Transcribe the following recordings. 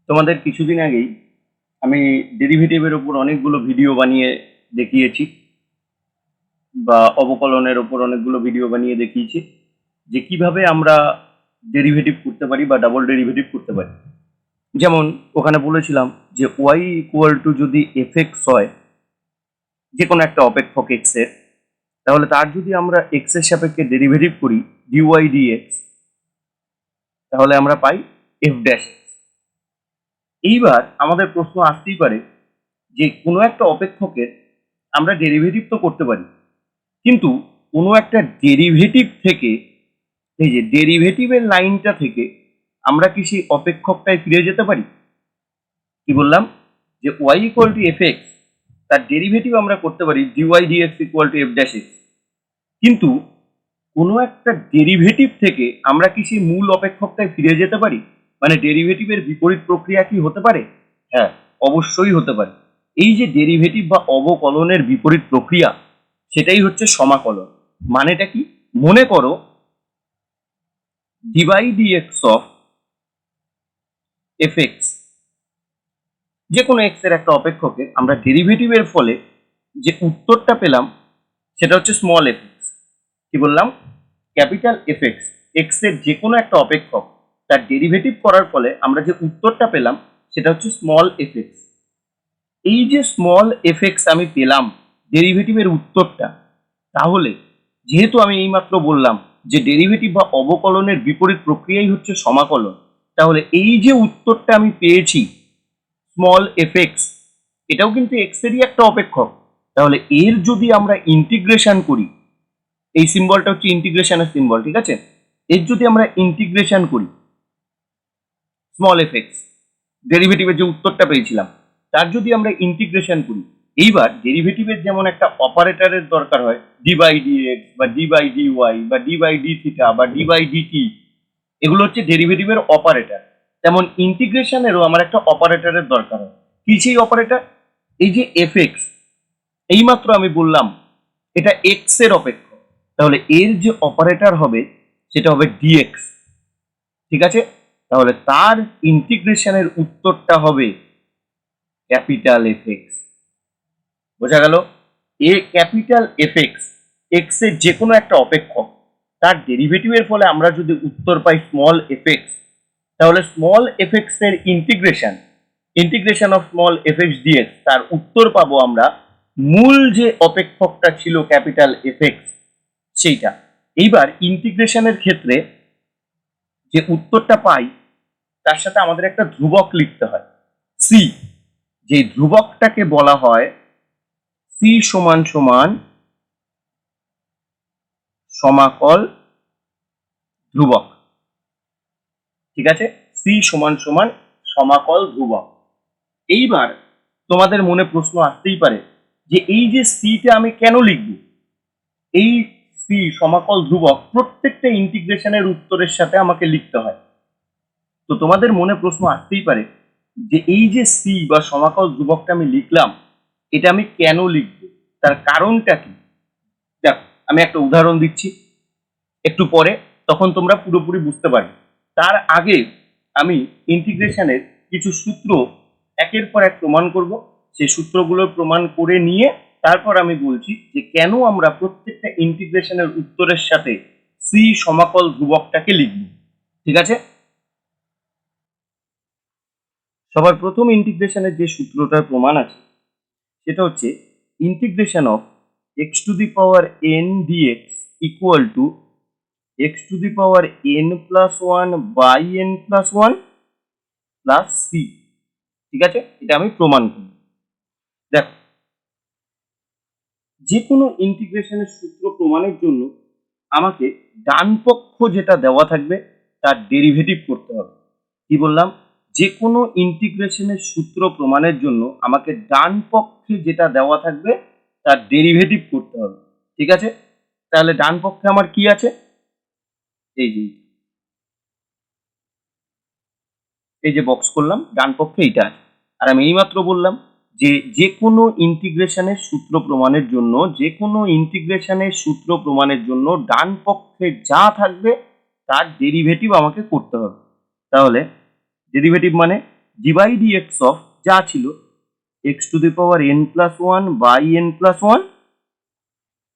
তোমাদের কিছুদিন আগেই আমি ডেরিভেটিভের ওপর অনেকগুলো ভিডিও বানিয়ে দেখিয়েছি, বা অবকলনের ওপর অনেকগুলো ভিডিও বানিয়ে দেখিয়েছি যে কিভাবে আমরা ডেরিভেটিভ করতে পারি বা ডাবল ডেরিভেটিভ করতে পারি। যেমন ওখানে বলেছিলাম যে ওয়াই ইকুয়াল টু যদি এফ এক্স হয়, যে কোনো একটা অপেক্ষক এক্স এর, তাহলে তার যদি আমরা এক্স এর সাপেক্ষে ডেরিভেটিভ করি ডিওয়াই ডিএক্স, তাহলে আমরা পাই এফ ড্যাশ। এইবার আমাদের প্রশ্ন আসতেই পারে যে কোনো একটা অপেক্ষকের আমরা ডেরিভেটিভ তো করতে পারি, কিন্তু কোনো একটা ডেরিভেটিভ থেকে, এই যে ডেরিভেটিভের লাইনটা থেকে আমরা কি সেই অপেক্ষকটায় ফিরে যেতে পারি? কি বললাম যে y equal to f x, তার ডেরিভেটিভ আমরা করতে পারি dy dx equal to f dash x, কিন্তু কোনো একটা ডেরিভেটিভ থেকে আমরা কি সেই মূল অপেক্ষকটায় ফিরে যেতে পারি? মানে ডেরিভেটিভের বিপরীত প্রক্রিয়া কি হতে পারে? হ্যাঁ, অবশ্যই হতে পারে। এই যে ডেরিভেটিভ বা অবকলনের বিপরীত প্রক্রিয়া, সেটাই হচ্ছে সমাকলন। মানেটা কি? মনে করো ডিবাই ডিএক্স অফ এফ এক্স, যে কোনো এক্স এর একটা অপেক্ষকে আমরা ডেরিভেটিভের ফলে যে উত্তরটা পেলাম সেটা হচ্ছে স্মল এফ এক্স। কি বললাম? ক্যাপিটাল এফ এক্স, এক্স এর যে কোনো একটা অপেক্ষক তার ডেরিভেটিভ করার ফলে আমরা যে উত্তরটা পেলাম সেটা হচ্ছে স্মল এফ এক্স। এই যে স্মল এফ এক্স আমি পেলাম ডেরিভেটিভের উত্তরটা, তাহলে যেহেতু আমি এইমাত্র বললাম যে ডেরিভেটিভ বা অবকলনের বিপরীত প্রক্রিয়াই হচ্ছে সমাকলন, তাহলে এই যে উত্তরটা আমি পেয়েছি স্মল এফ এক্স, এটাও কিন্তু এক্স এরই একটা অপেক্ষক। তাহলে এর যদি আমরা ইন্টিগ্রেশন করি, এই সিম্বলটা হচ্ছে ইন্টিগ্রেশনের সিম্বল, ঠিক আছে? এর যদি আমরা ইন্টিগ্রেশন করি স্মল এফ এক্স, ডেরিভেটিভের যে উত্তরটা পেয়েছিলাম তার যদি আমরা ইন্টিগ্রেশন করি, এইবার ডেরিভেটিভের যেমন একটা অপারেটরের দরকার হয়, ডি বাই ডি এক্স বা ডি বাই ডি ওয়াই বা ডি বাই ডি থিটা বা ডি বাই ডি টি, এগুলো হচ্ছে ডেরিভেটিভের অপারেটর। তেমন ইন্টিগ্রেশনেরও আমার একটা অপারেটরের দরকার হয়। কি সেই অপারেটর? এই যে এফ এক্স, এইমাত্র আমি বললাম এটা এক্স এর অপেক্ষক, তাহলে এর যে অপারেটর হবে সেটা হবে ডিএক্স, ঠিক আছে? তাহলে তার ইন্টিগ্রেশনের উত্তরটা হবে ক্যাপিটাল এফ এক্স। বোঝা গেল? এ ক্যাপিটাল এফ এক্স, এক্স এর যে কোনো একটা অপেক্ষক, তার ডেরিভেটিভের ফলে আমরা যদি উত্তর পাই স্মল এফ এক্স, তাহলে স্মল এফ এক্স এর integration, integration of small f x dx, তার উত্তর পাবো আমরা মূল যে অপেক্ষকটা ছিল ক্যাপিটাল এফ এক্স, সেইটা। এইবার ইন্টিগ্রেশনের ক্ষেত্রে যে উত্তরটা পাই তার সাথে আমাদের একটা ধ্রুবক লিখতে হয় সি, যে ধ্রুবকটাকে বলা হয় সি সমান সমান সমাকল ধ্রুবক, ঠিক আছে? সি সমান সমান সমাকল ধ্রুবক। এইবার তোমাদের মনে প্রশ্ন আসতেই পারে যে এই যে সিটা আমি কেন লিখব? এই সি সমাকল ধ্রুবক প্রত্যেকটা ইন্টিগ্রেশনের উত্তরের সাথে আমাকে লিখতে হয়। তো তোমাদের মনে প্রশ্ন আসতেই পারে যে এই যে সি বা সমাকল ধ্রুবকটা আমি লিখলাম, এটা আমি কেন লিখব, তার কারণটা কি? দেখো, আমি একটা উদাহরণ দিচ্ছি একটু পরে, তখন তোমরা পুরোপুরি বুঝতে পারবে। তার আগে আমি ইন্টিগ্রেশনের কিছু সূত্র একের পর এক প্রমাণ করব। সেই সূত্রগুলো প্রমাণ করে নিয়ে তারপর আমি বলছি যে কেন আমরা প্রত্যেকটা ইন্টিগ্রেশনের উত্তরের সাথে সি সমাকল ধ্রুবকটাকে লিখব, ঠিক আছে? সবার প্রথম ইন্টিগ্রেশনের যে সূত্রটার প্রমাণ আছে সেটা হচ্ছে integration of x to the power n dx equal to x to the power n plus one by n plus one plus c, ঠিক আছে? এটা আমি প্রমাণ করি। দেখো, যে কোনো ইন্টিগ্রেশনের সূত্র প্রমাণের জন্য আমাকে ডান পক্ষ যেটা দেওয়া থাকবে তার ডেরিভেটিভ করতে হবে। কি বললাম? যে কোনো ইন্টিগ্রেশনের সূত্র প্রমাণের জন্য আমাকে ডান পক্ষে যেটা দেওয়া থাকবে তার ডেরিভেটিভ করতে হবে, ঠিক আছে? তাহলে ডান পক্ষে আমার কি আছে? এই যে এই যে বক্স করলাম, ডান পক্ষে এইটা আছে। আর আমি এইমাত্র বললাম যে যে কোনো ইন্টিগ্রেশনের সূত্র প্রমাণের জন্য, যে কোনো ইন্টিগ্রেশনের সূত্র প্রমাণের জন্য ডান পক্ষে যা থাকবে তার ডেরিভেটিভ আমাকে করতে হবে। তাহলে ডেরিভেটিভ মানে d by d x of যা ছিল x to the power n plus one by n plus one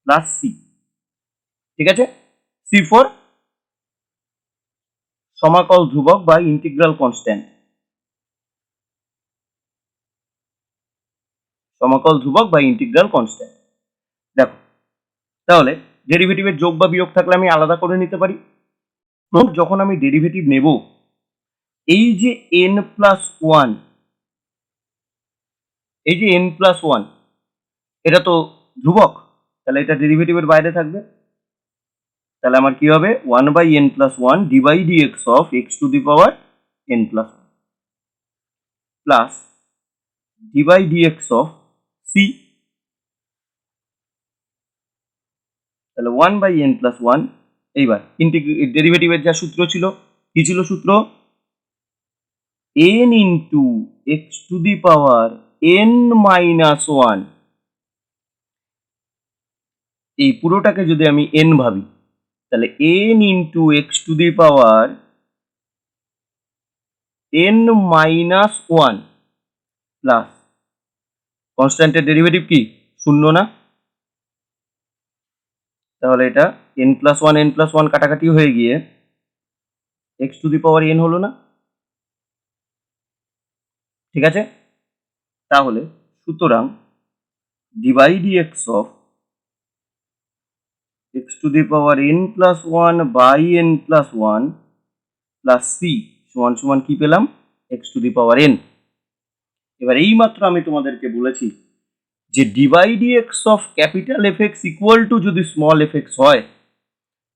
plus c. ঠিক আছে, সি ফর সমাকল ধ্রুবক বা ইন্টিগ্রাল কনস্ট্যান্ট, সমাকল ধ্রুবক বা ইন্টিগ্রাল কনস্ট্যান্ট। দেখো তাহলে ডেরিভেটিভের যোগ বা বিয়োগ থাকলে আমি আলাদা করে নিতে পারি। যখন আমি ডেরিভেটিভ নেব, এই যে এন প্লাস ওয়ান, এই যে এন প্লাস ওয়ান, এটা তো ধ্রুবক, তাহলে এটা ডেরিভেটিভের বাইরে থাকবে। তাহলে আমার কি হবে, one by n plus one d by d x of x to the power n plus one plus d by d x of c. তাহলে one by n plus one. এইবার ডেরিভেটিভের যা সূত্র ছিল, কি ছিল সূত্র, n into x to the power n minus one. এই পুরোটাকে যদি আমি এন ভাবি, তাহলে n into x to the power n minus one plus কনস্ট্যান্টের ডেরিভেটিভ কি শূন্য না, তাহলে এটা এন প্লাস ওয়ান কাটাকাটি হয়ে গিয়ে x to the power n হলো না। ঠিক আছে, তাহলে সুতরাং d by d x of x to the power n plus one by n plus one plus c সমান সমান কি পেলাম, x to the power n. এবার এইমাত্র আমি তোমাদেরকে বলেছি যে d by d x of capital f x equal to যদি স্মল এফ এক্স হয়,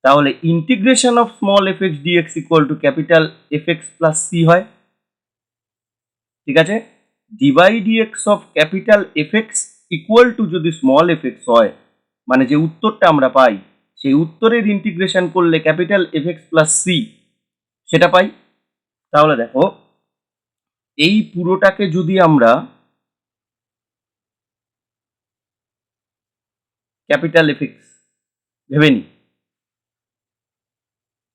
তাহলে integration of small f x dx equal to capital f x plus c হয়। ঠিক আছে, d by d x of capital f x equal to যদি small f x হয়, মানে যে উত্তরটা আমরা পাই, সেই উত্তরের ইন্টিগ্রেশন করলে capital f x plus c সেটা পাই। তাহলে দেখো এই পুরোটাকে যদি আমরা ক্যাপিটাল এফ এক্স ভেবে নিই,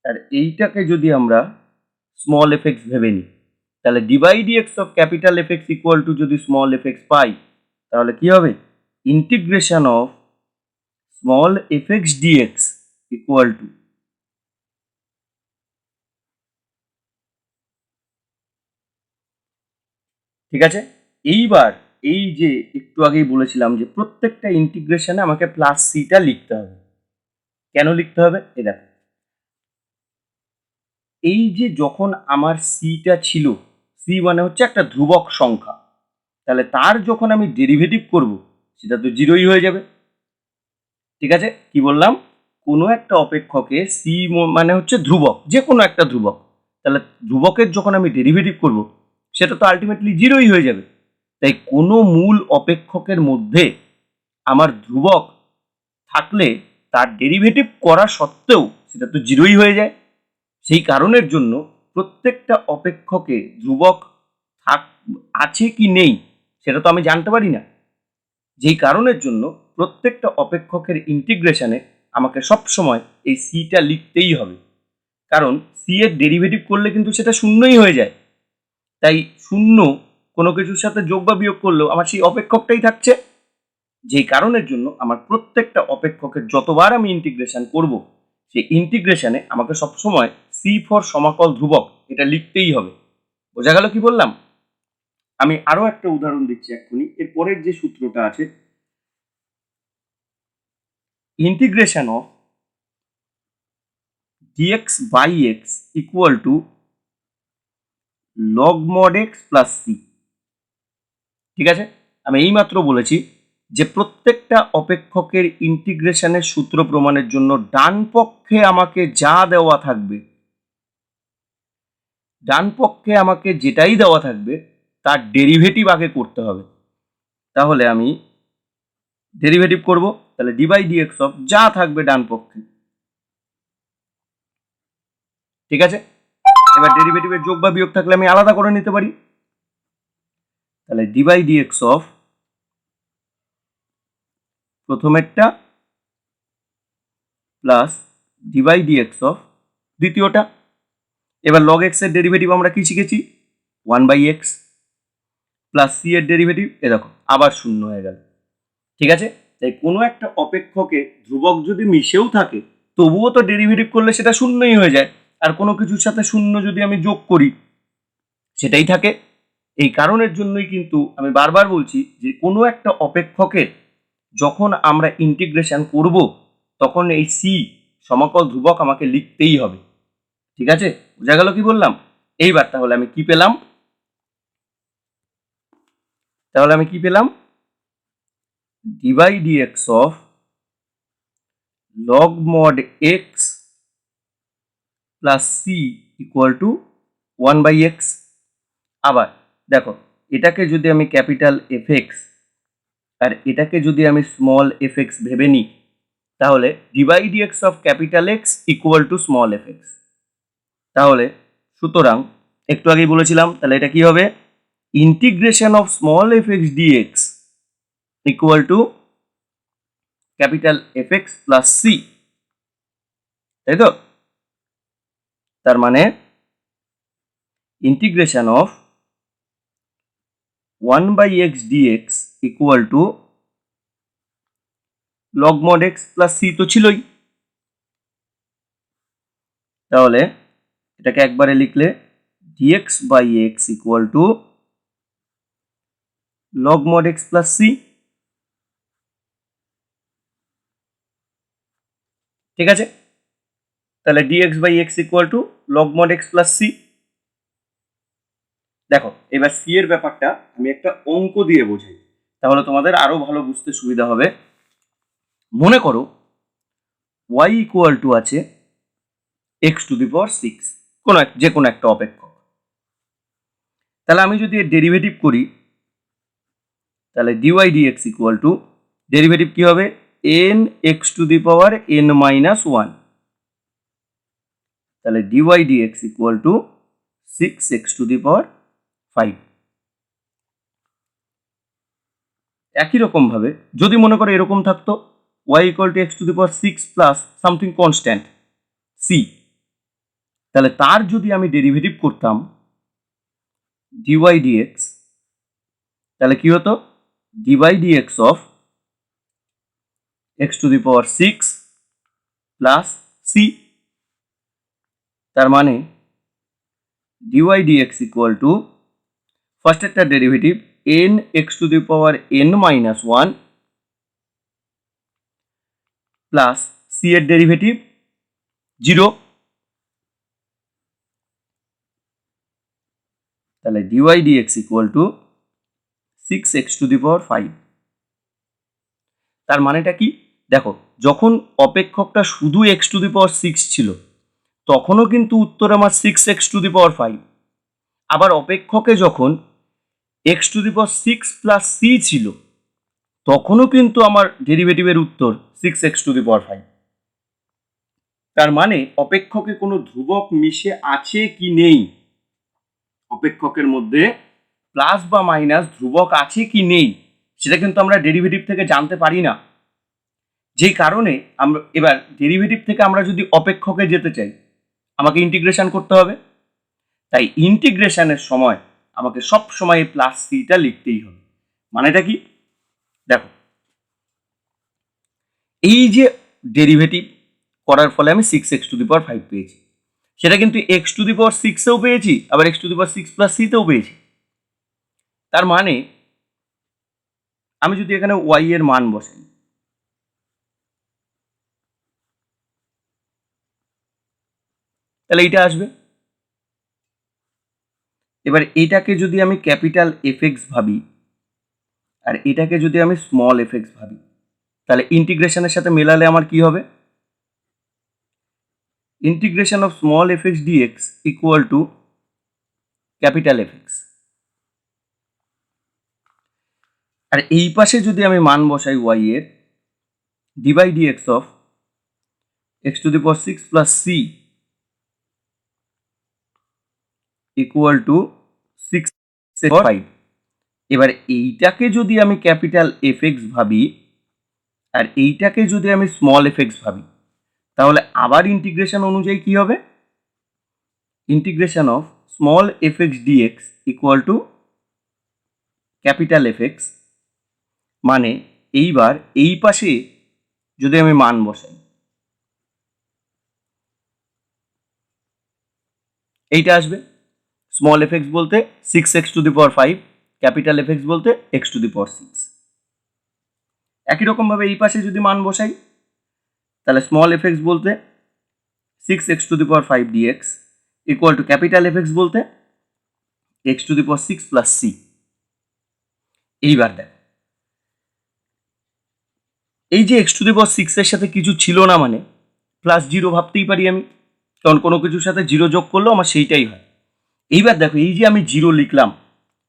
আর এইটাকে যদি আমরা স্মল এফ এক্স ভেবে নিই, তাহলে d by d x of capital f x equal to যদি স্মল এফ এক্স পাই, তাহলে কি হবে, integration of small f x dx equal to, ঠিক আছে। এইবার এই যে একটু আগেই বলেছিলাম যে প্রত্যেকটা ইন্টিগ্রেশনে আমাকে প্লাস সিটা লিখতে হবে। কেন লিখতে হবে, এ দেখো, এই যে যখন আমার সিটা ছিল, সি মানে হচ্ছে একটা ধ্রুবক সংখ্যা, তাহলে তার যখন আমি ডেরিভেটিভ করব সেটা তো জিরোই হয়ে যাবে। ঠিক আছে, কি বললাম, কোনো একটা অপেক্ষকে সি মানে হচ্ছে ধ্রুবক, যে কোনো একটা ধ্রুবক, তাহলে ধ্রুবকের যখন আমি ডেরিভেটিভ করব সেটা তো আলটিমেটলি জিরোই হয়ে যাবে। তাই কোনো মূল অপেক্ষকের মধ্যে আমার ধ্রুবক থাকলে তার ডেরিভেটিভ করা সত্ত্বেও সেটা তো জিরোই হয়ে যায়। সেই কারণের জন্য প্রত্যেকটা অপেক্ষকে ধ্রুবক থাক আছে কি নেই সেটা তো আমি জানতে পারি না। যেই কারণের জন্য প্রত্যেকটা অপেক্ষকের ইন্টিগ্রেশনে আমাকে সবসময় এই সিটা লিখতেই হবে, কারণ সি এর ডেরিভেটিভ করলে কিন্তু সেটা শূন্যই হয়ে যায়। তাই শূন্য কোনো কিছুর সাথে যোগ বা বিয়োগ করলেও আমার সেই অপেক্ষকটাই থাকছে। যেই কারণের জন্য আমার প্রত্যেকটা অপেক্ষকের যতবার আমি ইন্টিগ্রেশন করব, সেই ইন্টিগ্রেশনে আমাকে সবসময় সি ফর সমাকল ধ্রুবক এটা লিখতেই হবে। বোঝা গেল কি বললাম? আমি আরো একটা উদাহরণ দিচ্ছি এক্ষুনি। এর পরের যে সূত্রটা আছে, integration of dx by x equal to log mod x plus c। ঠিক আছে, আমি এইমাত্র বলেছি যে প্রত্যেকটা অপেক্ষকের ইন্টিগ্রেশনের সূত্র প্রমাণের জন্য ডান পক্ষে আমাকে যা দেওয়া থাকবে, ডান পক্ষে আমাকে যেটাই দেওয়া থাকবে তার ডেরিভেটিভ আগে করতে হবে। তাহলে আমি ডেরিভেটিভ করব, তাহলে ডি বাই ডিএক্স অফ যা থাকবে ডান পক্ষে। ঠিক আছে, এবার ডেরিভেটিভের যোগ বা বিয়োগ থাকলে আমি আলাদা করে নিতে পারি। তাহলে ডি বাই ডিএক্স অফ প্রথমেরটা plus d by dx of দ্বিতীয়টা। এবার লগ এক্স এর ডেরিভেটিভ আমরা কি শিখেছি, 1/x প্লাস সি এর ডেরিভেটিভ, এ দেখো আবার শূন্য হয়ে গেল। ঠিক আছে, তাই কোনো একটা অপেক্ষকে ধ্রুবক যদি মিশেও থাকে তবুও তো ডেরিভেটিভ করলে সেটা শূন্যই হয়ে যায়, আর কোনো কিছুর সাথে শূন্য যদি আমি যোগ করি সেটাই থাকে। এই কারণের জন্যই কিন্তু আমি বারবার বলছি যে কোনো একটা অপেক্ষকের যখন আমরা ইন্টিগ্রেশন করব তখন এই সি সমাকল ধ্রুবক আমাকে লিখতেই হবে। ঠিক আছে, বোঝা গেল কি বললাম? এইবার তাহলে আমি কি পেলাম? dy dx অফ log mod x plus c equal to 1/x। আবার দেখো, এটাকে যদি আমি ক্যাপিটাল এফ এক্স আর এটাকে যদি আমি স্মল এফ এক্স ভেবে নিই তাহলে d by d x of capital x equal to small f x. তাহলে সুতরাং একটু আগেই বলেছিলাম, তাহলে এটা কি হবে? Integration of small f x dx equal to capital f x plus c, তাই তো? তার মানে integration of 1/x dx equal to log mod x plus c তো ছিলই। তাহলে এটাকে একবারে লিখলে dx by x equal to log mod x plus c. ঠিক আছে, তাহলে dx by x equal to log mod x plus c. দেখো এবার সি এর ব্যাপারটা আমি একটা অঙ্ক দিয়ে বোঝাই, তাহলে তোমাদের আরো ভালো বুঝতে সুবিধা হবে। মনে করো y ইকুয়াল টু আছে x টু দি পাওয়ার 6, যে কোনো একটা অপেক্ষক। তাহলে আমি যদি এর ডেরিভেটিভ করি তাহলে dy dx equal to derivative কি হবে? n x to the power n minus 1। তাহলে dy dx equal to 6x to the power 5। একই রকম ভাবে যদি মনে করো এরকম থাকতো y equal two x to the power 6 plus something constant c, তাহলে তার যদি আমি ডেরিভেটিভ করতাম dy dx, তাহলে কি হতো? dy dx of x to the power 6 plus c। তার মানে dy dx equal to first একটা derivative n x to the power n minus 1 plus c এর ডেরিভেটিভ 0। তাহলে dy dx equal to 6x to the power 5। তার মানেটা কি? দেখো, যখন অপেক্ষকটা শুধু x টু দি পাওয়ার 6 ছিল তখনও কিন্তু উত্তর আমার 6x টু দি পাওয়ার 5। আবার অপেক্ষকে যখন x to the power 6 plus c ছিল তখনও কিন্তু আমার ডেরিভেটিভের উত্তর 6x টু দি পাওয়ার 5। তার মানে অপেক্ষকে কোনো ধ্রুবক মিশে আছে কি নেই, অপেক্ষকের মধ্যে প্লাস বা মাইনাস ধ্রুবক আছে কি নেই সেটা কিন্তু আমরা ডেরিভেটিভ থেকে জানতে পারি না। যেই কারণে আমরা এবার ডেরিভেটিভ থেকে আমরা যদি অপেক্ষকে যেতে চাই আমাকে ইন্টিগ্রেশন করতে হবে। তাই ইন্টিগ্রেশনের সময় আমাকে সব সময় প্লাস সিটা লিখতেই হবে। মানেটা কি? দেখো, এই যে ডেরিভেটিভ করার ফলে আমি 6x টু দি পাওয়ার 5 পেয়েছি, সেটা কিন্তু x টু দি পাওয়ার 6এও পেয়েছি, আবার x to the power 6 plus সিতেও পেয়েছি। তার মানে আমি যদি এখানে y এর মান বসাই তাহলে এইটা আসবে। এবার এটাকে যদি আমি ক্যাপিটাল এফ এক্স ভাবি আর এটাকে যদি আমি স্মল এফ এক্স ভাবি তাহলে ইন্টিগ্রেশনের সাথে মেলালে আমার কি হবে? Integration of small f x dx equal to capital f x. আর এই পাশে যদি আমি মান বসাই y এর, d by dx of x to the power 6 plus c equal to 6/5। এবার এইটাকে যদি আমি ক্যাপিটাল এফ এক্স ভাবি আর এইটাকে যদি আমি স্মল এফ এক্স ভাবি তাহলে আবার ইন্টিগ্রেশন অনুযায়ী কি হবে? Integration of small f x dx equal to capital f x, মানে এইবার এই পাশে যদি আমি মান বসাই, এইটা আসবে। স্মল এফ এক্স বলতে 6x⁵, ক্যাপিটাল এফ এক্স বলতে x⁶। একই রকমভাবে এই পাশে যদি মান বসাই, তাহলে স্মল এফ এক্স বলতে 6x⁵ dx equal to capital f x বলতে x⁶ প্লাস c। এইবার দেখ, এই যে x⁶ এর সাথে কিছু ছিল না মানে প্লাস 0 ভাবতেই পারি আমি, কারণ কোনো কিছুর সাথে 0 যোগ করলেও আমার সেইটাই হয়। এইবার দেখো, এই যে আমি 0 লিখলাম,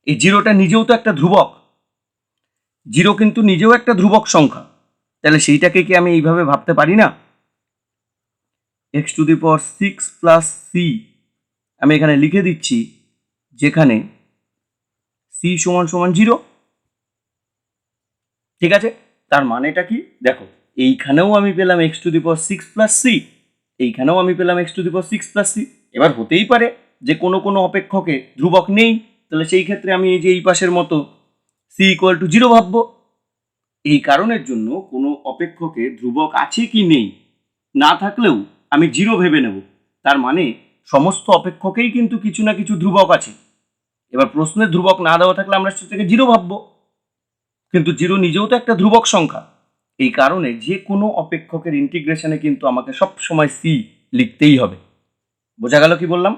এই 0টা নিজেও তো একটা ধ্রুবক, 0 কিন্তু নিজেও একটা ধ্রুবক সংখ্যা, তাহলে সেইটাকে কি আমি এইভাবে ভাবতে পারি না? x⁶ প্লাস c আমি এখানে লিখে দিচ্ছি, যেখানে c সমান সমান 0। ঠিক আছে, তার মানেটা কি দেখো, এইখানেও আমি পেলাম x⁶ প্লাস c, এইখানেও আমি পেলাম x⁶ প্লাস c। এবার হতেই পারে যে কোনো কোনো অপেক্ষকে ধ্রুবক নেই, তাহলে সেই ক্ষেত্রে আমি এই যে এই পাশের মতো c ইকুয়াল টু 0 ভাববো। এই কারণের জন্য কোনো অপেক্ষকে ধ্রুবক আছে কি নেই না থাকলেও আমি 0 ভেবে নেব, তার মানে সমস্ত অপেক্ষকেই কিন্তু কিছু না কিছু ধ্রুবক আছে। এবার প্রশ্নে ধ্রুবক না দেওয়া থাকলে আমরা সেটাকে 0 ভাববো, কিন্তু 0 নিজেও তো একটা ধ্রুবক সংখ্যা। এই কারণে যে কোনো অপেক্ষকের ইন্টিগ্রেশনে কিন্তু আমাকে সব সময় c লিখতেই হবে। বোঝা গেল কি বললাম?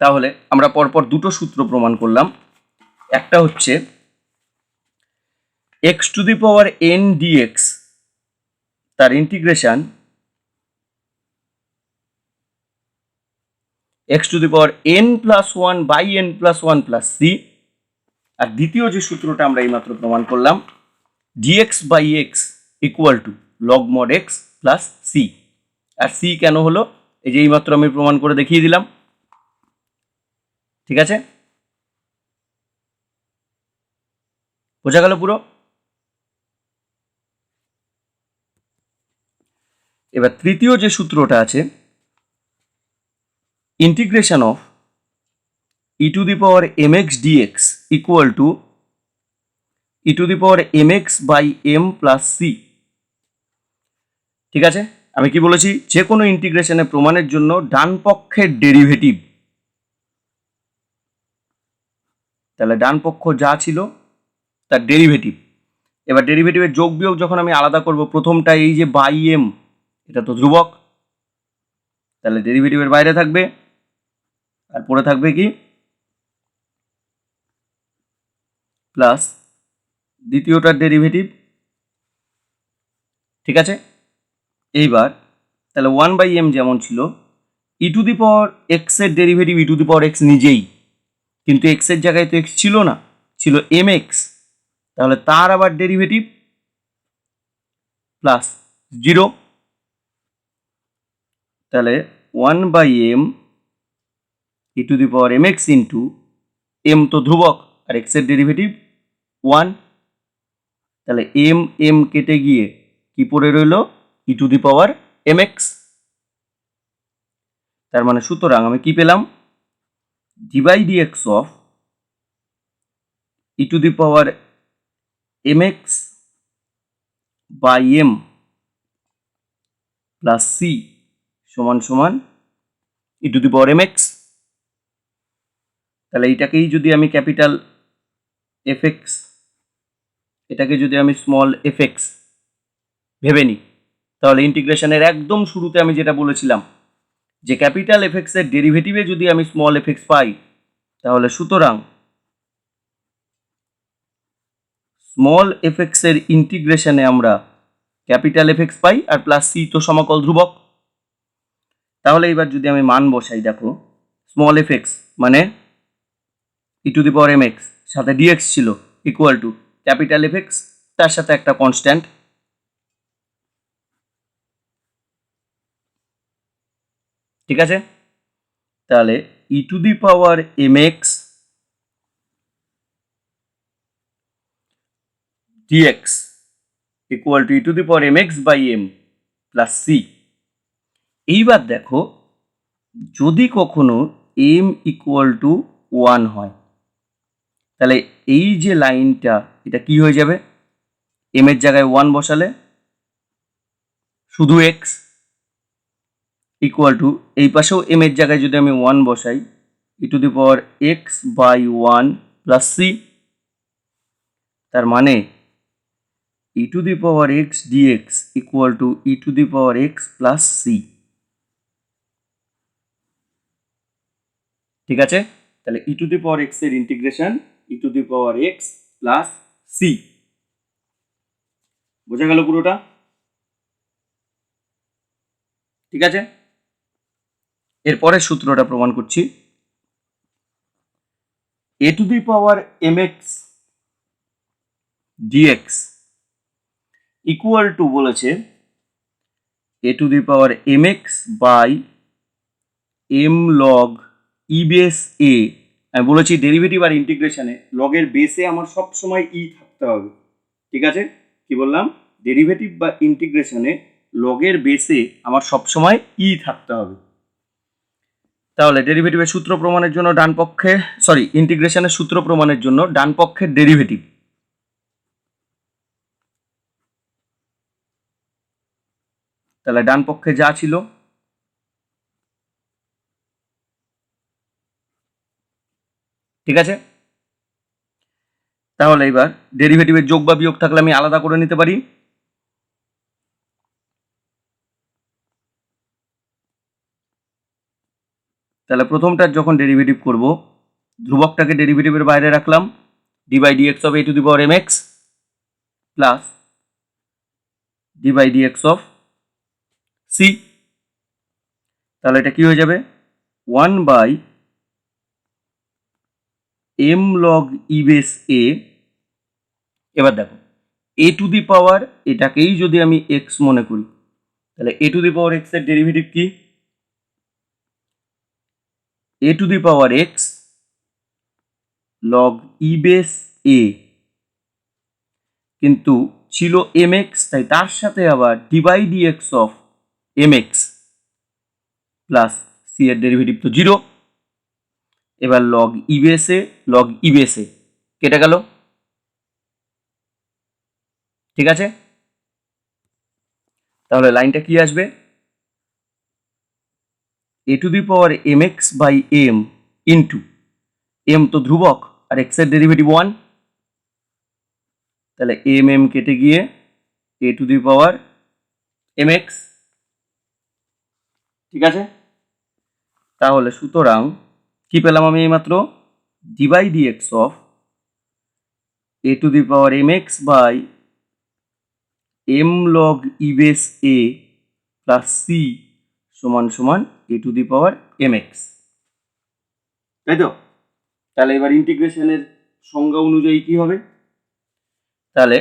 তাহলে আমরা পরপর দুটো সূত্র প্রমাণ করলাম। একটা হচ্ছে x⁴n dx, তার ইন্টিগ্রেশন x⁴n+1/n+1 + c। আর দ্বিতীয় যে সূত্রটা আমরা এইমাত্র প্রমাণ করলাম, dx/x equal to log mod x plus c। আর c কেন হলো, এই যে এইমাত্র আমি প্রমাণ করে দেখিয়ে দিলাম। ঠিক আছে, বোঝা গেল পুরো? এবার তৃতীয় যে সূত্রটা আছে, integration of e⁴mx dx equal two e⁴mx/m plus c। ঠিক আছে, আমি কি বলেছি, যে কোনো ইন্টিগ্রেশনে প্রমাণের জন্য ডান পক্ষের ডেরিভেটিভ, তাহলে ডান পক্ষ যা ছিল তার ডেরিভেটিভ। এবার ডেরিভেটিভের যোগ বিয়োগ যখন আমি আলাদা করব, প্রথমটা এই যে বাই এম, এটা তো ধ্রুবক, তাহলে ডেরিভেটিভের বাইরে থাকবে, আর পরে থাকবে কি প্লাস দ্বিতীয়টার ডেরিভেটিভ। ঠিক আছে, এইবার তাহলে 1/m যেমন ছিল, e⁴x এর ডেরিভেটিভ e⁴x নিজেই, কিন্তু x এর জায়গায় তো x ছিল না, ছিল mx, তাহলে তার আবার ডেরিভেটিভ প্লাস 0। তাহলে 1/m e⁴mx ইন্টু m তো ধ্রুবক আর x এর ডেরিভেটিভ 1, তাহলে m কেটে গিয়ে কি পড়ে রইল e⁴mx। তার মানে সুতরাং আমি কি পেলাম, d/dx অফ e⁴mx by m plus c সমান সমান e⁴mx। তাহলে এইটাকেই যদি আমি ক্যাপিটাল fx, এটাকে যদি আমি স্মল fx ভেবে নিই, তাহলে ইন্টিগ্রেশনের একদম শুরুতে আমি যেটা বলেছিলাম যে ক্যাপিটাল fx এর ডেরিভেটিভে যদি আমি স্মল fx পাই, তাহলে সুতরাং স্মল fx এর ইন্টিগ্রেশনে আমরা ক্যাপিটাল fx পাই, আর প্লাস c তো সমাকল ধ্রুবক। তাহলে এবার যদি আমি মান বসাই, দেখো স্মল fx মানে e⁴mx সাথে dx ছিল ইকুয়াল টু ক্যাপিটাল fx, তার সাথে একটা কনস্ট্যান্ট। ঠিক আছে, তাহলে e⁴mx dx equal two e⁴mx/m plus c। এইবার দেখো, যদি কখনো এম ইকুয়াল টু 1 হয়, তাহলে এই যে লাইনটা এটা কি হয়ে যাবে, এম এর জায়গায় 1 বসালে শুধু এক্স ইকুয়াল টু, এই পাশেও এম এর জায়গায় যদি আমি 1 বসাই e to the power x by 1 plus c, তার মানে e to the power x dx equal to e to the power x plus c. ঠিক আছে, তাহলে e to the power x এর integration e to the power x plus c. বোঝা গেল পুরোটা? ঠিক আছে, এরপরে সূত্রটা প্রমাণ করছি। A to the power m x dx equal to বলেছে a to the power m x by m log e base a. আমি বলেছি ডেরিভেটিভ আর ইন্টিগ্রেশনে লগের বেসে আমার সব সময় ই থাকতে হবে। ঠিক আছে, কি বললাম, ডেরিভেটিভ বা ইন্টিগ্রেশনে লগের বেসে আমার সব সময় ই থাকতে হবে। তাহলে ডেরিভেটিভের সূত্র প্রমাণের জন্য ডান পক্ষে, সরি, ইন্টিগ্রেশনের সূত্র প্রমাণের জন্য ডান পক্ষের ডেরিভেটিভ, তাহলে ডান পক্ষে যা ছিল ঠিক আছে, তাহলে এবার ডেরিভেটিভের যোগ বা বিয়োগ থাকলে আমি আলাদা করে নিতে পারি। তাহলে প্রথমটার যখন ডেরিভেটিভ করব, ধ্রুবকটাকে ডেরিভেটিভের বাইরে রাখলাম, d by dx of a to the power m x plus d by dx of c. তাহলে এটা কি হয়ে যাবে, 1 by m log e base a. এবার দেখো এ টু দি পাওয়ার, এটাকেই যদি আমি এক্স মনে করি, তাহলে a to the power x এর ডেরিভেটিভ কি, a to the power x log e base a, কিন্তু ছিল এম এক্স, তাই তার সাথে আবার d by dx of m x plus c এর ডেরিভেটিভ তো 0। এবার লগ ই বেসে লগ ই বেসে কেটে গেল। ঠিক আছে, তাহলে লাইনটা কি আসবে, a to the power m x by m into, m তো ধ্রুবক আর এক্স এর ডেরিভেটিভ 1, তাহলে এম এম কেটে গিয়ে a to the power m x. ঠিক আছে, তাহলে সুতরাং কি পেলাম আমি এইমাত্র, d by dx of a to the power m x by m log e base a plus c সমান সমান a to the power m x, তাই তো? তাহলে এবার ইন্টিগ্রেশনের সংজ্ঞা অনুযায়ী কি হবে, তাহলে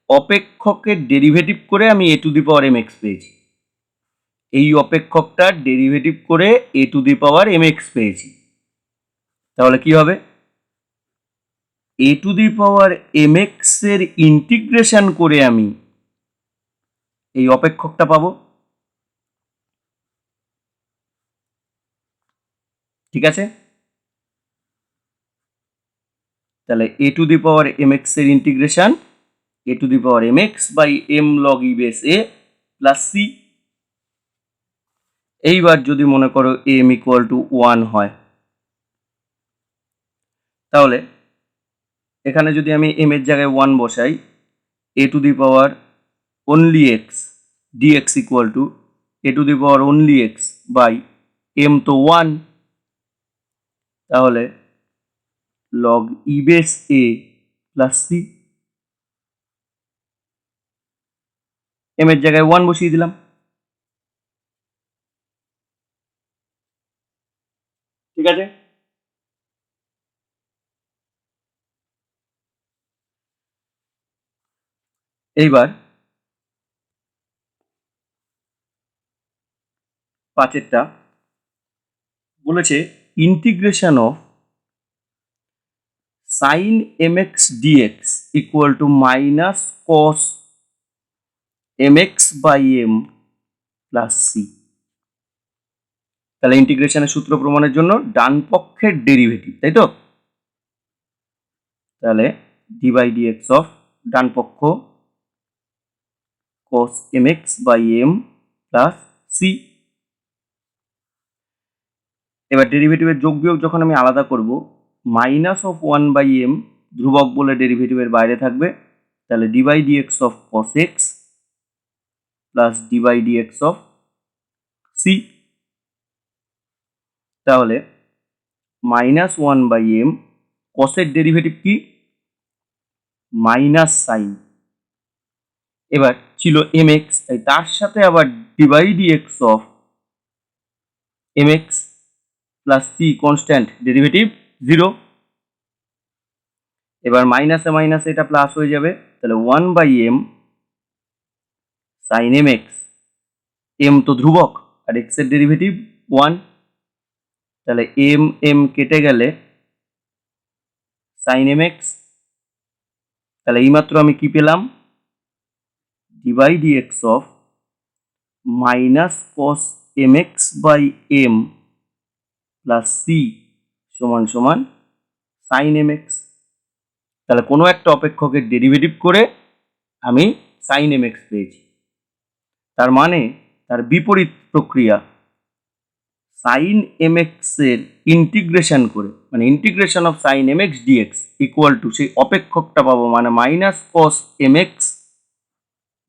অপেক্ষকের ডেরিভেটিভ করে আমি a to the power m x পেয়েছি, এই অপেক্ষকটার ডেরিভেটিভ করে a to the power m x পেয়েছি, তাহলে কি হবে, a to the power m x এর ইন্টিগ্রেশন করে আমি এই অপেক্ষকটা পাবো। ঠিক আছে, তাহলে a to the power m x এর integration a to the power m x by m log e base a plus c. এইবার যদি মনে করো এম ইকুয়াল টু 1 হয়, তাহলে এখানে যদি আমি এম এর জায়গায় 1 বসাই, a to the power only x dx equal to a to the power only x by m তো 1, তাহলে log e base a plus c, m এর জায়গায় 1 বসিয়ে দিলাম। ঠিক আছে, এইবার 5-এরটা বলেছে integration of sine m x dx equal to minus cos m x by m plus c. তাহলে ইন্টিগ্রেশনের সূত্র প্রমাণের জন্য ডান পক্ষের ডেরিভেটিভ, তাই তো? তাহলে d by d x of ডান পক্ষ cos mx by m plus c. এবার ডেরিভেটিভের যোগ বিয়োগ যখন আমি আলাদা করব, মাইনাস অফ 1/m ধ্রুবক বলে ডেরিভেটিভের বাইরে থাকবে, তাহলে d by d x of cos x plus d by d x of c. তাহলে মাইনাস 1/m, কসের ডেরিভেটিভ কি? Minus sine. এবার ছিল mx, তাই তার সাথে আবার d by d x of mx plus c, constant, derivative 0। এবার মাইনাসে মাইনাসে এটা প্লাস হয়ে যাবে, তাহলে 1/m সাইন mx, m তো ধ্রুবক আর x এর ডেরিভেটিভ 1, তাহলে m কেটে গেলে সাইন mx। তাহলে এইমাত্র আমি কি পেলাম? D by d x of minus cos mx by m plus c সমান সমান সাইন mx। তাহলে কোনো একটা অপেক্ষকের ডেরিভেটিভ করে আমি সাইন mx পেয়েছি। তার মানে তার বিপরীত প্রক্রিয়া, সাইন mx এর ইন্টিগ্রেশন করে, মানে integration of sine mx dx equal to সেই অপেক্ষকটা পাবো, মানে minus cos mx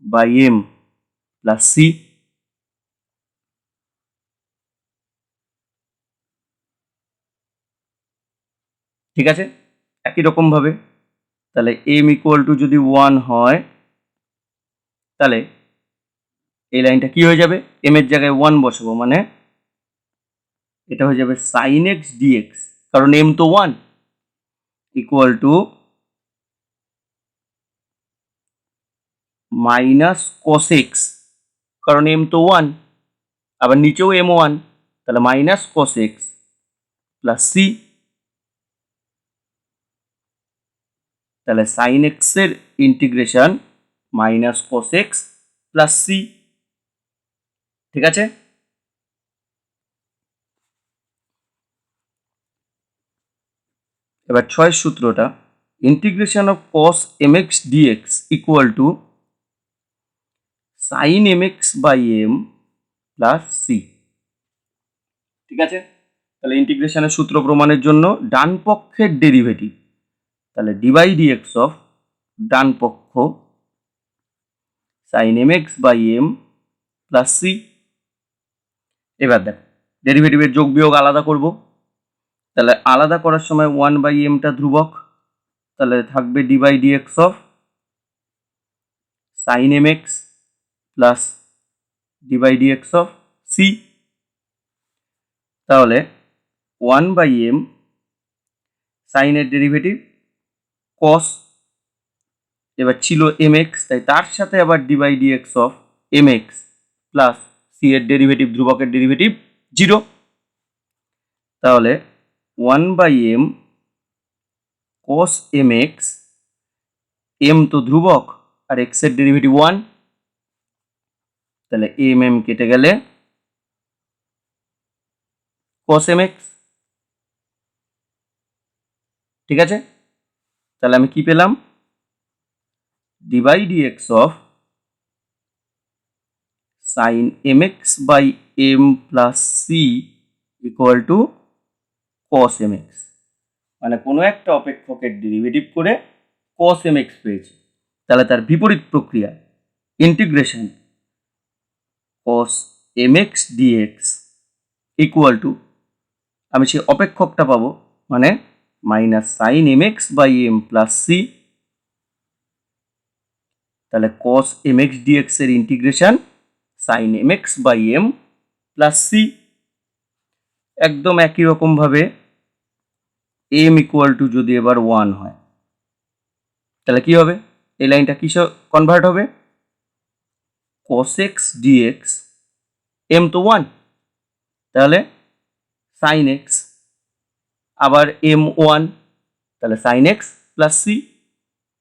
by m plus c. ঠিক আছে, একই রকম ভাবে তাহলে m ইকুয়াল টু যদি 1 হয়, তাহলে এই লাইনটা কি হয়ে যাবে? m এর জায়গায় 1 বসাবো, মানে এটা হয়ে যাবে সাইন x dx, কারণ m তো 1, equal to minus cos x, কারণ m তো 1, আবার নিচেও m1, তাহলে minus cos x plus c. তাহলে সাইন এক্স এর integration minus cos x plus c. ঠিক আছে, এবার 6 সূত্রটা, integration of cos mx dx equal to sine mx by m plus c. ঠিক আছে, তাহলে ইন্টিগ্রেশনের সূত্র প্রমাণের জন্য ডান পক্ষের ডেরিভেটিভ, তাহলে d by d x of ডান পক্ষ sine mx by m plus c. এবার দেখ ডেরিভেটিভের যোগ বিয়োগ আলাদা করব, তাহলে আলাদা করার সময় 1/mটা ধ্রুবক, তাহলে থাকবে d by d x of sine mx plus d by d x of c. তাহলে 1/m সাইনের ডেরিভেটিভ কস, এবার ছিল mx, তাই তার সাথে আবার d by d x of mx plus c এর ডেরিভেটিভ, ধ্রুবকের ডেরিভেটিভ 0। তাহলে 1/m cos mx, m তো ধ্রুবক আর x এর ডেরিভেটিভ 1, তাহলে m কেটে গেলে cos mx। ঠিক আছে, তাহলে আমি কি পেলাম? D by d x of sine mx by m plus c equal to cos mx, মানে কোনো একটা অপেক্ষকের ডেরিভেটিভ করে cos mx পেয়েছি। তাহলে তার বিপরীত প্রক্রিয়া, integration cos mx dx equal to, আমি সেই অপেক্ষকটা পাবো, মানে minus sine mx by m plus c. তাহলে cos mx dx এর integration sine mx by m plus c. একদম একই রকম ভাবে m ইকুয়াল টু যদি এবার 1 হয়, তাহলে কি হবে? এই লাইনটা কিসে কনভার্ট হবে? cos x dx, m তো 1, তাহলে সাইন x, আবার m 1, তাহলে সাইন x প্লাস সি।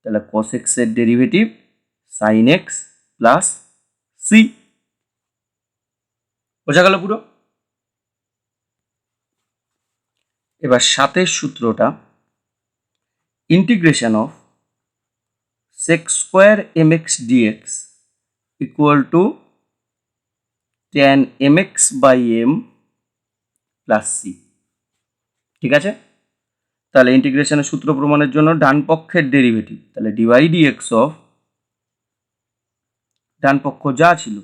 তাহলে cos x এর derivative sine x plus c. বোঝা গেল পুরো? এবার 7 সূত্রটা integration of sec square mx dx equal to tan mx by m plus c. ঠিক আছে, তাহলে ইন্টিগ্রেশনের সূত্র প্রমাণের জন্য ডান পক্ষের ডেরিভেটিভ, তাহলে ডিওয়াই ডিএক্স অফ ডান পক্ষ যা ছিল,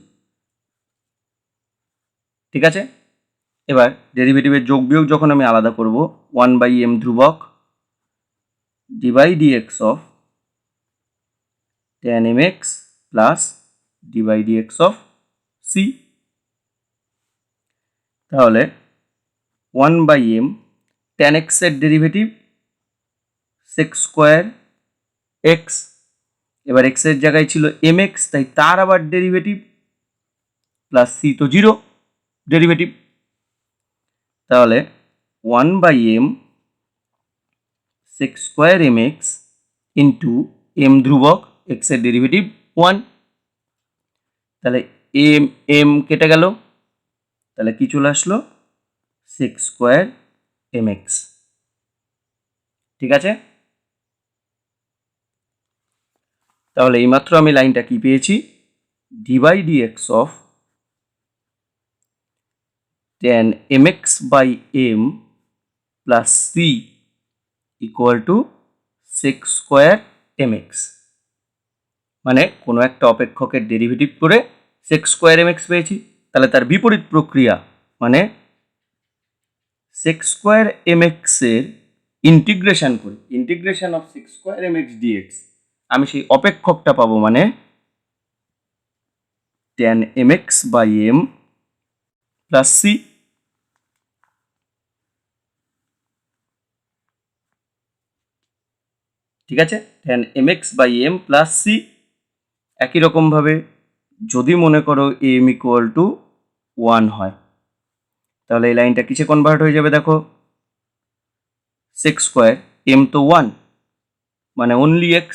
ঠিক আছে। এবার ডেরিভেটিভের যোগ বিয়োগ যখন আমি আলাদা করব, 1/m ধ্রুবক dy dx of tan mx plus dy dx of c. তাহলে 1/m tan x এর ডেরিভেটিভ sec স্কোয়ার এক্স, এবার এক্স এর জায়গায় ছিল mx, তাই তার আবার ডেরিভেটিভ প্লাস সি তো জিরো ডেরিভেটিভ, তাহলে 1/m sec square mx into m ধ্রুবক x এর ডেরিভেটিভ 1, তাহলে m কেটে গেল, তাহলে কি চলে আসলো sec স্কোয়ার mx। ঠিক আছে, তাহলে এইমাত্র আমি লাইনটা কি পেয়েছি, dy dx of tan mx by m plus c equal to sec square mx, মানে কোনো একটা অপেক্ষকের ডেরিভেটিভ করে sec স্কোয়ার mx পেয়েছি। তাহলে তার বিপরীত প্রক্রিয়া, মানে sec স্কোয়ার mx এর ইন্টিগ্রেশন করে integration of sec square mx dx আমি সেই অপেক্ষকটা পাবো, মানে tan mx by m plus c. ঠিক আছে, tan mx by m plus c. একই রকমভাবে যদি মনে করো m ইকুয়াল টু 1 হয়, তাহলে এই লাইনটা কিসে কনভার্ট হয়ে যাবে, দেখো sec স্কোয়ার m তো 1 মানে অনলি x,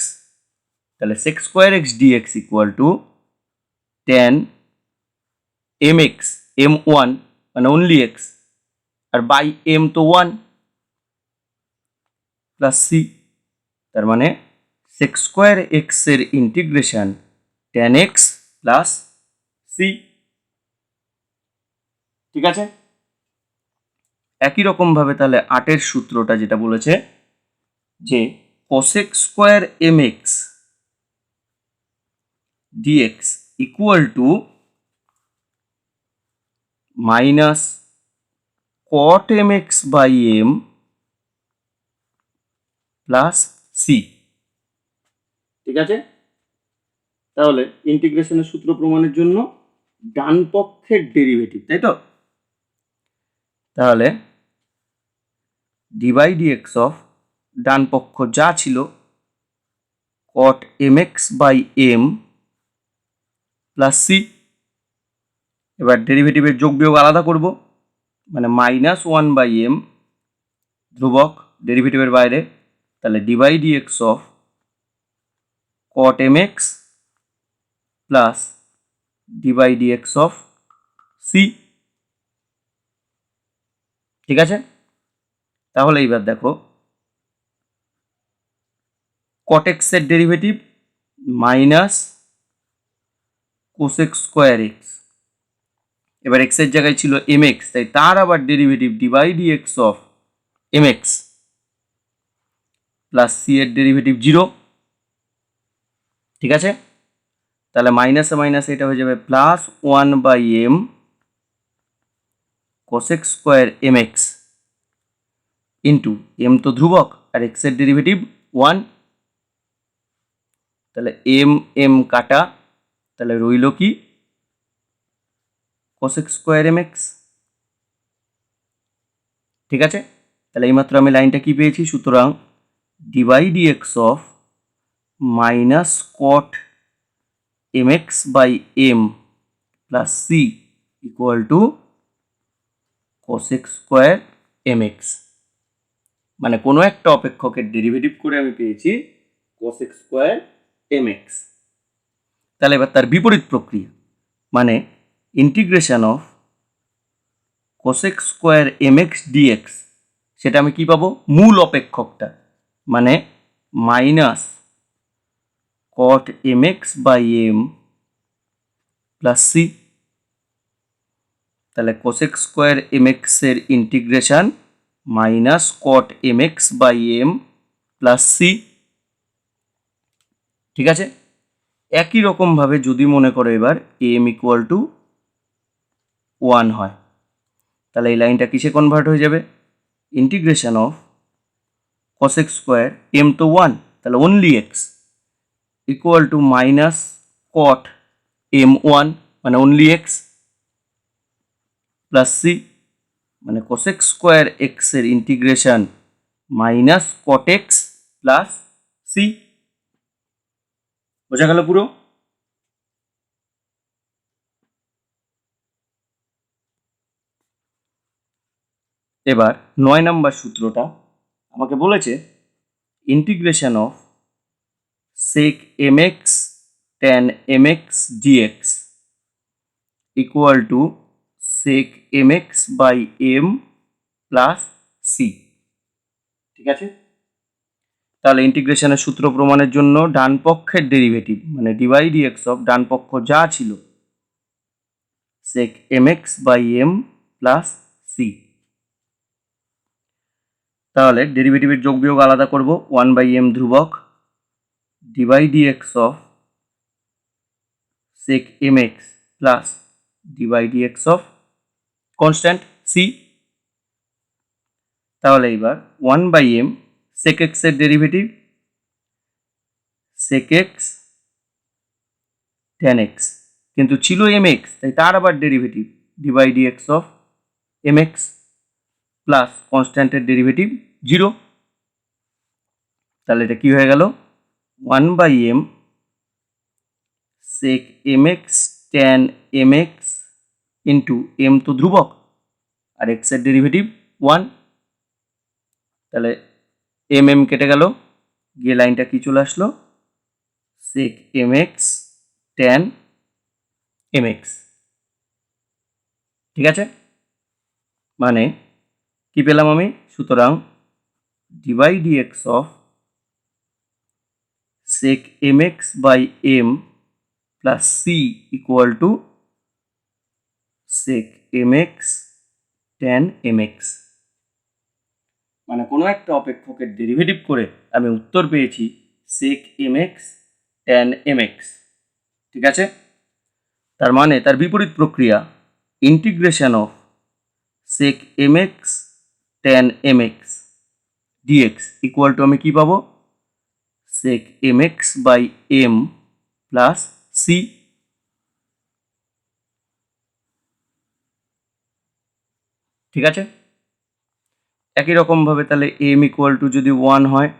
তাহলে sec square x dx equal to tan mx m1 মানে অনলি x আর বাই m তো 1 প্লাস সি, তার মানে sec স্কোয়ার x এর integration tan x plus c. ঠিক আছে, একই রকমভাবে তাহলে 8 সূত্রটা যেটা বলেছে যে cosec square mx dx equal to minus cot mx by m plus c. ঠিক আছে, তাহলে ইন্টিগ্রেশনের সূত্র প্রমাণের জন্য ডান পক্ষের ডেরিভেটিভ, তাই তো, তাহলে ডিওয়াই ডিএক্স অফ ডান পক্ষ যা ছিল cot mx by m plus c. এবার ডেরিভেটিভের যোগ বিয়োগ আলাদা করব, মানে মাইনাস 1/m ধ্রুবক ডেরিভেটিভের বাইরে, তাহলে dy dx of cot mx plus dy dx of c. ঠিক আছে, তাহলে এইবার দেখো cot x এর derivative minus cosec square x, এবার x এর জায়গায় ছিল mx, তাই তার আবার derivative dy dx of mx plus c এর ডেরিভেটিভ 0। ঠিক আছে, তাহলে মাইনাসে মাইনাসে এটা হয়ে যাবে plus 1/m cosec square mx into m তো ধ্রুবক আর x এর ডেরিভেটিভ 1, তাহলে m কাটা, তাহলে রইল কি cosec স্কোয়ার mx। ঠিক আছে, তাহলে এইমাত্র আমি লাইনটা কি পেয়েছি, সুতরাং dy dx of minus cot mx by m plus c equal to cosec square mx, মানে কোনো একটা অপেক্ষকের ডেরিভেটিভ করে আমি পেয়েছি cosec স্কোয়ার mx। তাহলে এবার তার বিপরীত প্রক্রিয়া, মানে integration of cosec square mx dx সেটা আমি কি পাবো, মূল অপেক্ষকটা, মানে minus cot m x by m plus c. তাহলে কোসেক স্কোয়ার এম এক্সের integration minus cot m x by m plus c. ঠিক আছে, একই রকমভাবে যদি মনে করো এবার এম ইকুয়াল টু 1 হয়, তাহলে এই লাইনটা কিসে কনভার্ট হয়ে যাবে, integration of cosec square m তো 1, তাহলে only x equal to minus cot m 1 মানে অনলি এক্স প্লাস সি, মানে কোসেক স্কোয়ার এক্সের integration minus cot x plus c. বোঝা গেল পুরো? এবার 9 নম্বর সূত্রটা আমাকে বলেছে integration of sec m x tan m x dx equal to sec m x by m plus c. ঠিক আছে, তাহলে ইন্টিগ্রেশনের সূত্র প্রমাণের জন্য ডান পক্ষের ডেরিভেটিভ মানে ডিওয়াই ডিএক্স অফ ডান পক্ষ যা ছিল sec m x by m plus c, তাহলে ডেরিভেটিভের যোগ বিয়োগ আলাদা করব, 1 বাই এম ধ্রুবক dy dx of sec m x plus dy dx of constant c. তাহলে এবার 1 বাই এম সেক এক্স এর derivative sec x tan x, কিন্তু ছিল এম এক্স তাই তার আবার derivative dy dx of m x plus কনস্ট্যান্টের ডেরিভেটিভ 0। তাহলে এটা কি হয়ে গেল, 1 by m sec m x tan m x into m তো ধ্রুবক আর এক্স এর ডেরিভেটিভ 1। তাহলে এম এম কেটে গেল, গিয়ে লাইনটা কি চলে আসলো, sec m x tan m x. ঠিক আছে, মানে কি পেলাম আমি, সুতরাং dy dx of sec m x by m plus c equal to sec m x tan m x, মানে কোনো একটা অপেক্ষকের ডেরিভেটিভ করে আমি উত্তর পেয়েছি sec m x tan m x. ঠিক আছে, তার মানে তার বিপরীত প্রক্রিয়া integration of sec m x tan m x dx equal to আমি কি পাবো, sec m x by m plus c. ঠিক আছে, একই রকমভাবে তাহলে এম ইকুয়াল টু যদি 1 হয়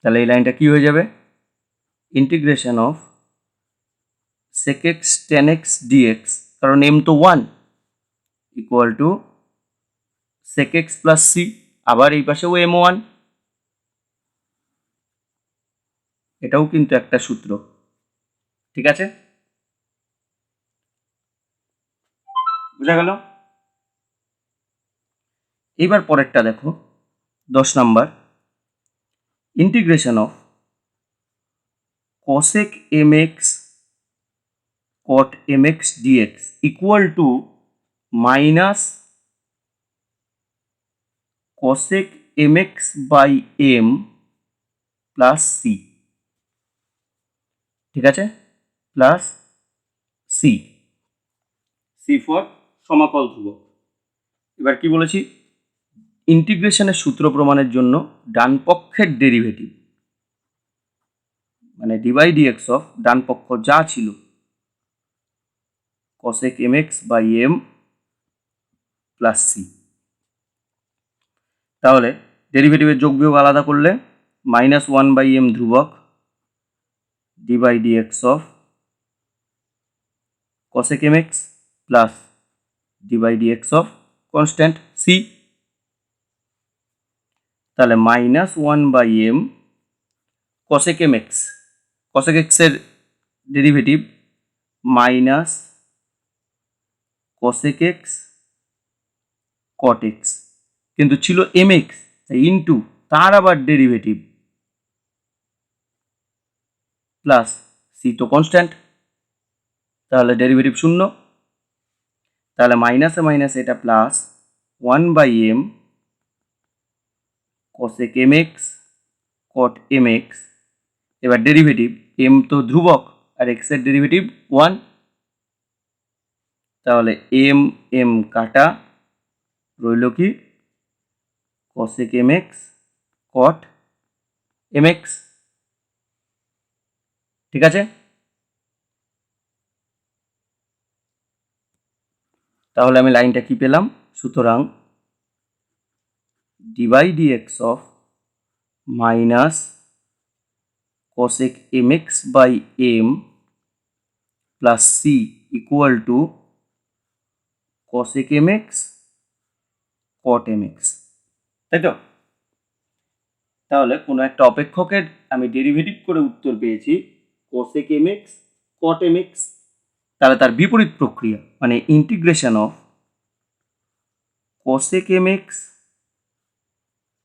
তাহলে এই লাইনটা কি হয়ে যাবে, integration of sec x tan x dx, কারণ এম তো 1 equal to sec x plus c, আবার এই পাশেও এম 1, এটাও কিন্তু একটা সূত্র। ঠিক আছে, বুঝা গেল? এবার পরেরটা দেখো 10 number, integration of cosec mx cot mx dx equal to minus cosec mx by m plus c। ঠিক আছে, প্লাস সি, সি ফর সমাকল ধ্রুবক। এবার কি বলেছি, ইন্টিগ্রেশনের সূত্র প্রমাণের জন্য ডান পক্ষের ডেরিভেটিভ মানে ডিওয়াই ডিএক্স অফ ডান পক্ষ যা ছিল cosec mx by m plus c, তাহলে ডেরিভেটিভের যোগ বিয়োগ আলাদা করলে মাইনাস 1 বাই এম ধ্রুবক d by dx of cosec mx plus d by dx of constant c. তাহলে minus 1 by m cosec mx, cosec x এর derivative minus cosec x cot x, কিন্তু ছিল mx, তাই ইন্টু তার আবার derivative plus c তো constant, তাহলে derivative শূন্য, তাহলে মাইনাসে মাইনাসে এটা plus 1/m cosec mx cot mx, এবার ডেরিভেটিভ m তো ধ্রুবক আর x এর ডেরিভেটিভ 1, তাহলে m কাটা রইল কি cosec mx cot mx, ঠিক আছে। তাহলে আমি লাইনটা কি পেলাম, সুতরাং dy/dx অফ minus cosec mx by m plus c equal to cosec mx cot mx, তাই তো। তাহলে কোনো একটা অপেক্ষকের আমি ডেরিভেটিভ করে উত্তর পেয়েছি cosec mx cot mx, তাহলে তার বিপরীত প্রক্রিয়া মানে integration of cosec mx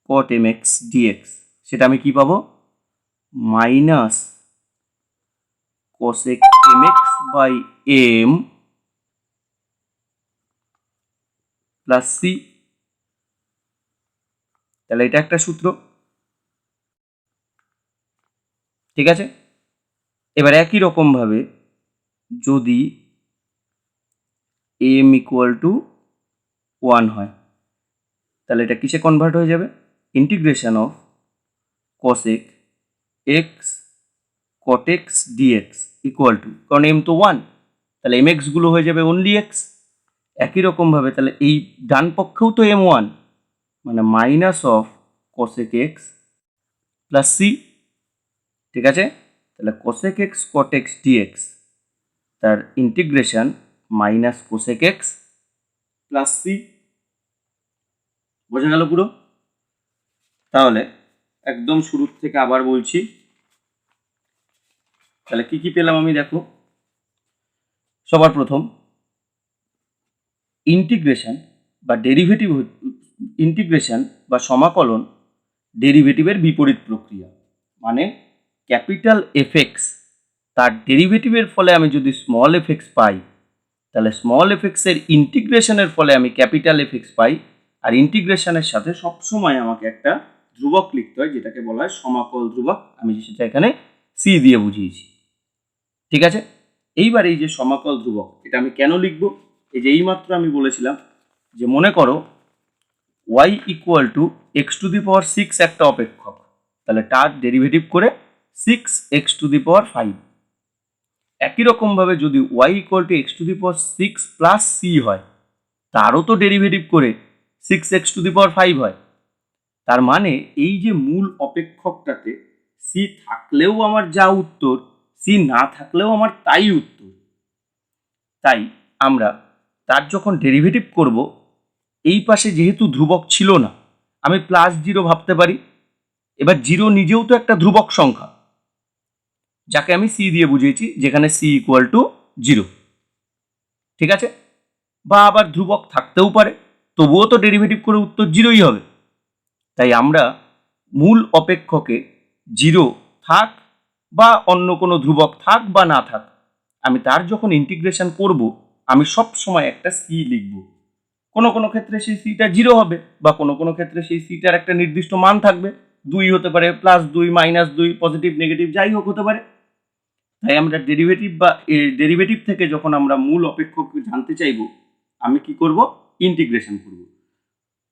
cot mx dx, সেটা আমি কি পাবো, minus cosec mx by m plus c, তাহলে এটা একটা সূত্র, ঠিক আছে। এবার একই রকম ভাবে যদি m ইকুয়াল টু 1 হয়, তাহলে এটা কিসে কনভার্ট হয়ে যাবে, integration of cosec x cot x dx equal two, কারণ m তো 1, তাহলে mx গুলো হয়ে যাবে অনলি x। একই রকম ভাবে তাহলে এই ডান পক্ষেও তো m1 মানে minus of cosec x plus c, ঠিক আছে। তাহলে cosec x cot x dx তার integration minus cosec x plus c, বোঝা গেল পুরো। তাহলে একদম শুরু থেকে আবার বলছি, তাহলে কি কি পেলাম আমি দেখো, সবার প্রথম ইন্টিগ্রেশন বা ডেরিভেটিভ, ইন্টিগ্রেশন বা সমাকলন ডেরিভেটিভের বিপরীত প্রক্রিয়া, মানে ক্যাপিটাল এফএক্স তার ডেরিভেটিভের ফলে আমি যদি স্মল এফএক্স পাই, তাহলে স্মল এফএক্স এর ইন্টিগ্রেশনের ফলে আমি ক্যাপিটাল এফএক্স পাই, আর ইন্টিগ্রেশনের সাথে সবসময় আমাকে একটা ধ্রুবক লিখতে হয় যেটাকে বলা হয় সমাকল ধ্রুবক, আমি সেটা এখানে সি দিয়ে বুঝিয়েছি, ঠিক আছে। এইবার এই যে সমাকল ধ্রুবক এটা আমি কেন লিখবো, এই যে এইমাত্র আমি বলেছিলাম যে মনে করো y equal to x to the power 6 একটা অপেক্ষক, তাহলে তার ডেরিভেটিভ করে 6x টু দি পাওয়ার 5, একই রকমভাবে যদি y equal to x to the power 6 plus c হয়, তারও তো ডেরিভেটিভ করে 6x টু দি পাওয়ার 5 হয়। তার মানে এই যে মূল অপেক্ষকটাতে সি থাকলেও আমার যা উত্তর, সি না থাকলেও আমার তাই উত্তর। তাই আমরা তার যখন ডেরিভেটিভ করব, এই পাশে যেহেতু ধ্রুবক ছিল না, আমি প্লাস 0 ভাবতে পারি। এবার 0 নিজেও তো একটা ধ্রুবক সংখ্যা, যাকে আমি সি দিয়ে বুঝিয়েছি, যেখানে সি ইকুয়াল টু 0, ঠিক আছে। বা আবার ধ্রুবক থাকতেও পারে, তবুও তো ডেরিভেটিভ করে উত্তর 0ই হবে। তাই আমরা মূল অপেক্ষকে 0 থাক বা অন্য কোনো ধ্রুবক থাক বা না থাক, আমি তার যখন ইন্টিগ্রেশন করব, আমি সব সময় একটা সি লিখব। কোনো কোনো ক্ষেত্রে সেই সিটা 0 হবে, বা কোনো কোনো ক্ষেত্রে সেই সিটার একটা নির্দিষ্ট মান থাকবে, 2 হতে পারে, +2 -2, পজিটিভ নেগেটিভ যাই হোক হতে পারে। তাই আমরা ডেরিভেটিভ বা ডেরিভেটিভ থেকে যখন আমরা মূল অপেক্ষককে জানতে চাইব, আমি কি করব, ইন্টিগ্রেশন করব।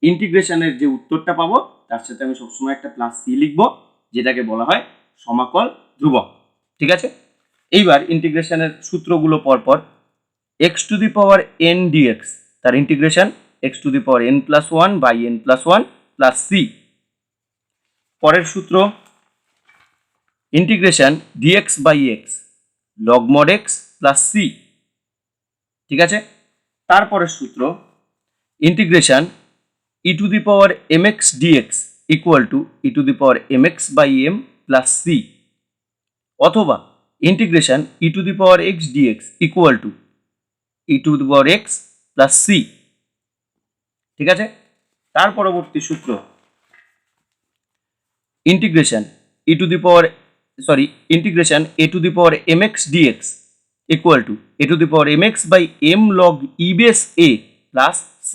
ইন্টিগ্রেশনের যে উত্তরটা পাবো তার সাথে আমি সবসময় একটা প্লাস সি লিখব, যেটাকে বলা হয় সমাকল ধ্রুবক, ঠিক আছে। এইবার ইন্টিগ্রেশনের সূত্রগুলো পরপর, x to the power n dx তার integration x to the power n+1 by n+1 plus c. পরের সূত্র integration dx by x log mod x plus c, ঠিক আছে। তারপরের সূত্র integration e to the power mx dx equal to e to the power mx by m plus c, অথবা integration e to the power x dx equal to e to the power x plus c, ঠিক আছে। তার পরবর্তী সূত্র integration integration a to the power mx dx equal to a to the power mx by m log e base a plus c।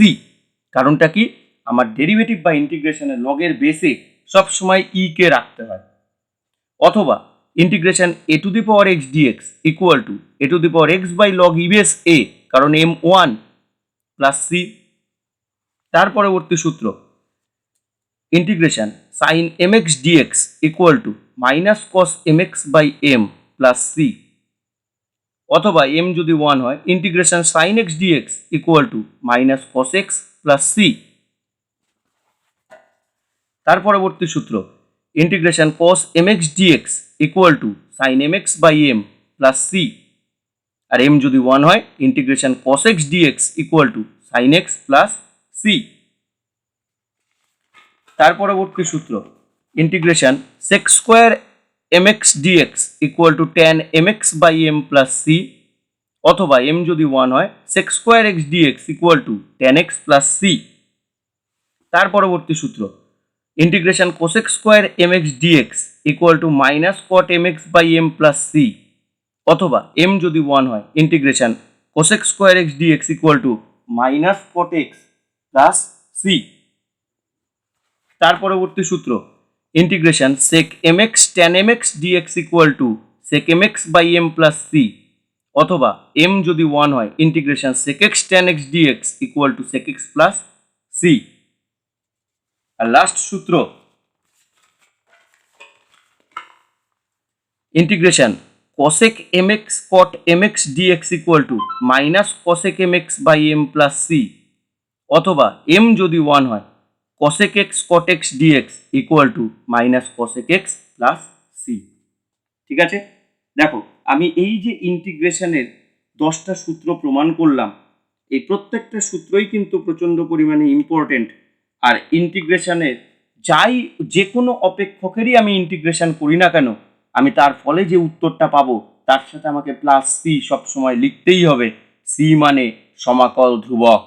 কারণটা কি, আমার derivative বা ইন্টিগ্রেশনের লগের বেসে সবসময় ই কে রাখতে হয়। অথবা integration a to the power x dx equal to a to the power x by log e base a, কারণ m1 প্লাস c। তার পরবর্তী সূত্র integration sin mx dx equal to minus cos mx by m plus c। অথবা m যদি 1 হয়, integration sin x dx equal to minus cos x plus c। তার পরবর্তী সূত্র integration cos mx dx equal to sin mx by m plus c। আর m যদি 1 হয়, integration cos x dx equal to sin x plus c। তার পরবর্তী সূত্র integration sec square mx dx equal to tan mx by m plus c। অথবা m যদি 1 হয়, sec square x dx equal to tan x plus c। তার পরবর্তী সূত্র integration cosec square mx dx equal to minus cot mx by m plus c। অথবা m যদি 1 হয়, integration cosec square x dx equal to minus cot x plus c। তার পরবর্তী সূত্র integration sec mx tan mx dx equal to sec mx by m plus c। অথবা m যদি 1 হয়, integration sec x tan x dx equal to sec x plus c। আর last সূত্র integration cosec mx cot mx dx equal to minus cosec mx by m plus c। অথবা m যদি 1 হয়, cosec x cot x dx equal to minus cosec x plus c। ঠিক আছে, দেখো আমি এই যে ইন্টিগ্রেশনের 10টা সূত্র প্রমাণ করলাম, এই প্রত্যেকটা সূত্রই কিন্তু প্রচণ্ড পরিমাণে ইম্পর্টেন্ট। আর ইন্টিগ্রেশনের যে কোনো অপেক্ষকেরই আমি ইন্টিগ্রেশন করি না কেন, আমি তার ফলে যে উত্তরটা পাবো তার সাথে আমাকে প্লাস সি সবসময় লিখতেই হবে। সি মানে সমাকল ধ্রুবক।